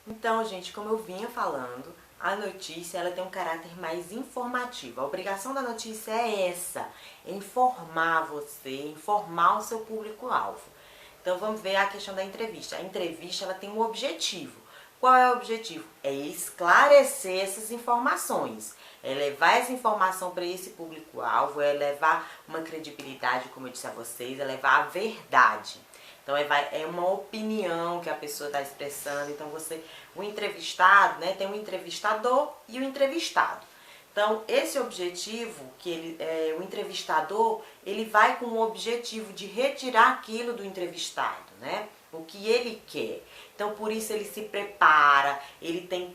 Então, gente, como eu vinha falando, a notícia ela tem um caráter mais informativo. A obrigação da notícia é essa, é informar você, informar o seu público-alvo. Então vamos ver a questão da entrevista. A entrevista ela tem um objetivo. Qual é o objetivo? É esclarecer essas informações, é levar essa informação para esse público-alvo, é levar uma credibilidade, como eu disse a vocês, é levar a verdade. Então é uma opinião que a pessoa está expressando. Então o entrevistado, né, tem um entrevistador e o entrevistado. Então esse objetivo que o entrevistador ele vai com o objetivo de retirar aquilo do entrevistado, né? O que ele quer. Então por isso ele se prepara, ele tem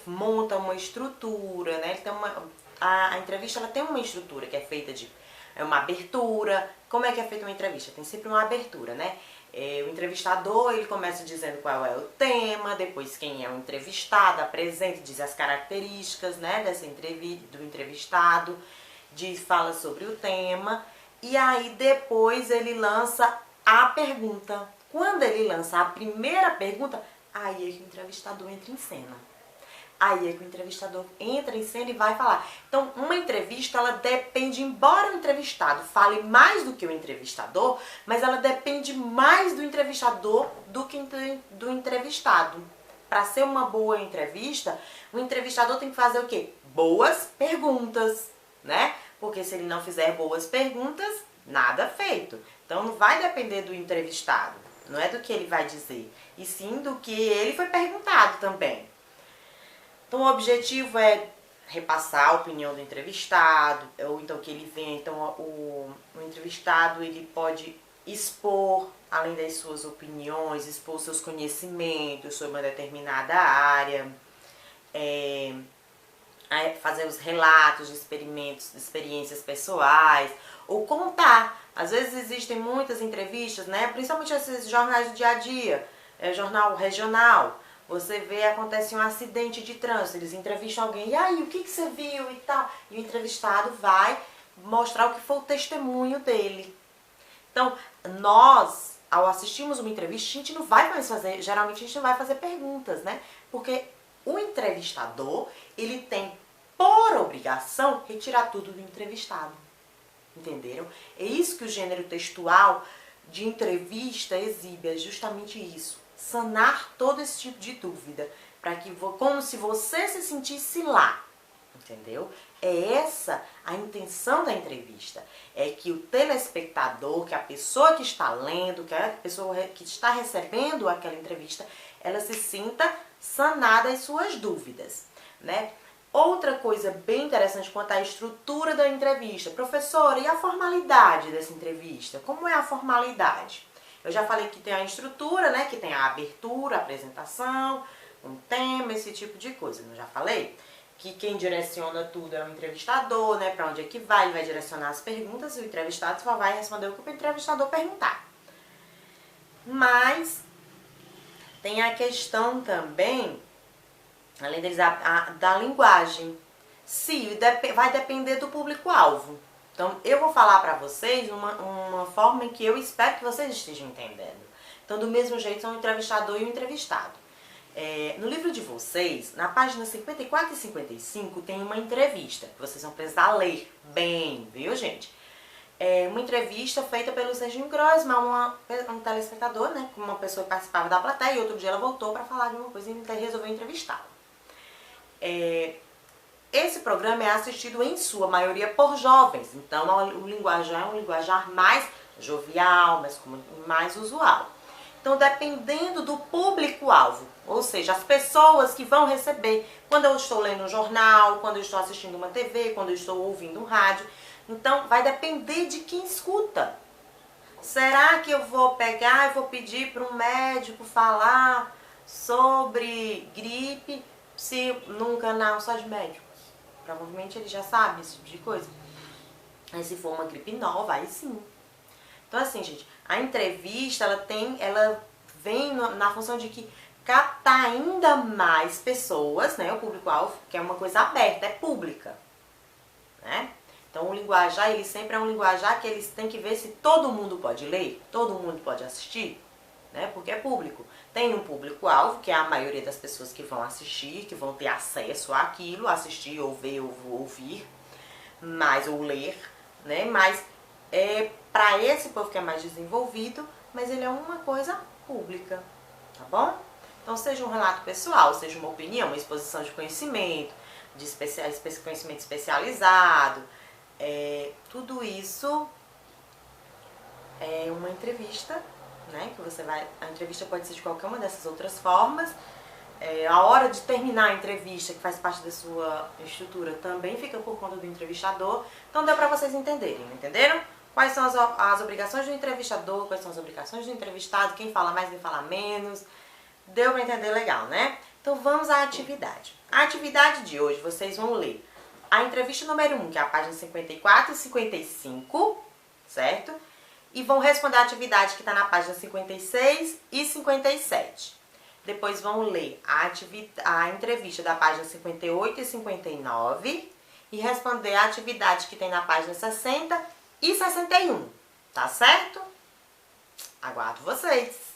monta uma estrutura, né? Ele tem a entrevista ela tem uma estrutura que é feita de uma abertura. Como é que é feita uma entrevista? Tem sempre uma abertura, né? O entrevistador, ele começa dizendo qual é o tema, depois quem é o entrevistado, apresenta, diz as características, né, do entrevistado, fala sobre o tema, e aí depois ele lança a pergunta. Quando ele lança a primeira pergunta, aí é que o entrevistador entra em cena. Aí é que o entrevistador entra em cena e vai falar. Então, uma entrevista, ela depende, embora o entrevistado fale mais do que o entrevistador, mas ela depende mais do entrevistador do que do entrevistado. Para ser uma boa entrevista, o entrevistador tem que fazer o quê? Boas perguntas, né? Porque se ele não fizer boas perguntas, nada feito. Então, não vai depender do entrevistado, não é do que ele vai dizer, e sim do que ele foi perguntado também. Então o objetivo é repassar a opinião do entrevistado, ou então que ele venha, então o entrevistado ele pode expor, além das suas opiniões, expor seus conhecimentos sobre uma determinada área, fazer os relatos de experimentos, de experiências pessoais, ou contar. Às vezes existem muitas entrevistas, né? Principalmente esses jornais do dia a dia, jornal regional. Você vê, acontece um acidente de trânsito, eles entrevistam alguém, e aí, o que você viu e tal? E o entrevistado vai mostrar o que foi o testemunho dele. Então, nós, ao assistirmos uma entrevista, a gente não vai mais fazer, geralmente a gente não vai fazer perguntas, né? Porque o entrevistador, ele tem por obrigação retirar tudo do entrevistado. Entenderam? É isso que o gênero textual de entrevista exibe, é justamente isso. Sanar todo esse tipo de dúvida, para que como se você se sentisse lá, entendeu? É essa a intenção da entrevista, é que o telespectador, que a pessoa que está lendo, que a pessoa que está recebendo aquela entrevista, ela se sinta sanada as suas dúvidas, né? Outra coisa bem interessante quanto à estrutura da entrevista, professora, e a formalidade dessa entrevista? Como é a formalidade? Eu já falei que tem a estrutura, né? Que tem a abertura, a apresentação, um tema, esse tipo de coisa. Não já falei? Que quem direciona tudo é o entrevistador, né? Para onde é que vai? Ele vai direcionar as perguntas e o entrevistado só vai responder o que o entrevistador perguntar. Mas tem a questão também, além deles, da linguagem. Vai depender do público-alvo. Então, eu vou falar para vocês uma forma em que eu espero que vocês estejam entendendo. Então, do mesmo jeito, são o entrevistador e o entrevistado. No livro de vocês, na página 54 e 55, tem uma entrevista, que vocês vão precisar ler bem, viu, gente? Uma entrevista feita pelo Serginho Groisman, um telespectador, né? Uma pessoa que participava da plateia, e outro dia ela voltou para falar de uma coisa e resolveu entrevistá-la. Esse programa é assistido em sua maioria por jovens, então o linguajar é um linguajar mais jovial, mais usual. Então, dependendo do público-alvo, ou seja, as pessoas que vão receber, quando eu estou lendo um jornal, quando eu estou assistindo uma TV, quando eu estou ouvindo um rádio, então vai depender de quem escuta. Será que eu vou pegar e vou pedir para um médico falar sobre gripe se num canal só de médicos? Provavelmente ele já sabe esse tipo de coisa. Mas se for uma gripe nova, aí sim. Então assim, gente, a entrevista, ela vem na função de que captar ainda mais pessoas, né? O público-alvo, que é uma coisa aberta, é pública, né? Então o linguajar, ele sempre é um linguajar que eles têm que ver se todo mundo pode ler, todo mundo pode assistir. né? Porque é público. Tem um público-alvo, que é a maioria das pessoas que vão assistir, que vão ter acesso àquilo, assistir ou ver ou ouvir, ou ler, né? Mas é para esse povo que é mais desenvolvido, mas ele é uma coisa pública, tá bom? Então, seja um relato pessoal, seja uma opinião, uma exposição de conhecimento, conhecimento especializado, tudo isso é uma entrevista, né? Que você vai. A entrevista pode ser de qualquer uma dessas outras formas. A hora de terminar a entrevista, que faz parte da sua estrutura, também fica por conta do entrevistador. Então deu pra vocês entenderem, entenderam? Quais são as obrigações do entrevistador, quais são as obrigações do entrevistado, quem fala mais, quem fala menos. Deu pra entender legal, né? Então vamos à atividade. A atividade de hoje, vocês vão ler a entrevista número 1, que é a página 54 e 55, certo? E vão responder a atividade que está na página 56 e 57. Depois vão ler a entrevista da página 58 e 59 e responder a atividade que tem na página 60 e 61. Tá certo? Aguardo vocês!